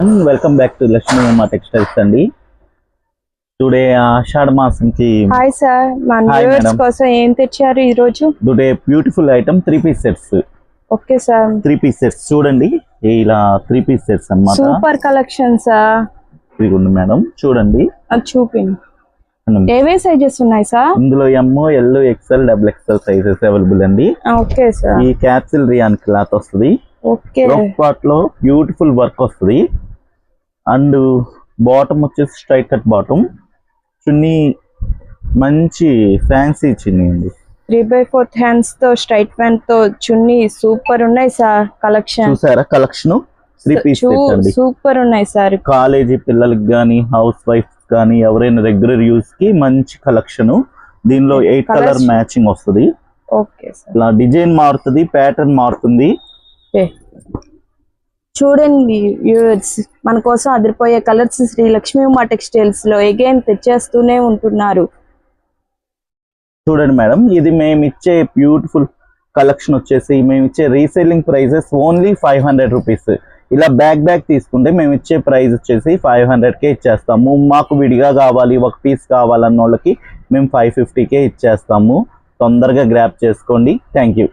Welcome back to Lakshmi Uma textiles అండి. Today Ashadha మాసంకి hi sir, మన వ్యూవర్స్ కోసం ఏం తెచ్చారు ఈ రోజు? Today beautiful item 3 piece sets. Okay sir, 3 piece sets చూడండి, ఇలా 3 పీస్ సెట్స్ అన్నమాట. Super collection sir. ఇదిగోండి మేడం, చూడండి. అది చూపిండి. ఏవే సైజెస్ ఉన్నాయి సార్? ఇందులో M, L, XL, double XL sizes available అండి. Okay sir. ఈ క్యాప్సిల్ రియాన్ క్లాత్ వస్తుంది. ఓకే, పార్ట్ లో బ్యూటిఫుల్ వర్క్ వస్తుంది. అండ్ బాటమ్ వచ్చేసి స్ట్రైట్ కట్ బాటమ్, చున్నీ మంచి ఫ్యాన్సీ చున్నీ అండి. 3/4 హ్యాండ్స్ తో స్ట్రైట్ ప్యాంట్ తో చున్నీ సూపర్ ఉన్నాయి సార్. కలెక్షన్ చూసారా? కలెక్షన్ 3 పీస్ అండి, సూపర్ ఉన్నాయి సార్. కాలేజీ పిల్లలకి కానీ హౌస్ వైఫ్ కానీ ఎవరైనా రెగ్యులర్ యూస్ కి మంచి కలెక్షన్. దీనిలో 8 కలర్ మ్యాచింగ్ వస్తుంది. Okay sir. ఇలా డిజైన్ మారుతుంది, ప్యాటర్న్ మారుతుంది. చూడండి వ్యూవర్స్, మన కోసం అదిరిపోయే కలర్స్ శ్రీ లక్ష్మీ ఉమా టెక్స్టైల్స్ లో అగైన్ తెచ్చేస్తూనే ఉంటున్నారు. చూడండి మేడం, ఇది మేము ఇచ్చే బ్యూటిఫుల్ కలెక్షన్ వచ్చేసి మేము ఇచ్చే రీసేలింగ్ ప్రైజెస్ ఓన్లీ 500 రూపీస్. ఇలా బ్యాగ్ తీసుకుంటే మేము ఇచ్చే ప్రైస్ వచ్చేసి 500కే ఇచ్చేస్తాము. మాకు విడిగా కావాలి, ఒక పీస్ కావాలన్న వాళ్ళకి మేము 550కే ఇచ్చేస్తాము. తొందరగా గ్రాప్ చేసుకోండి. Thank you.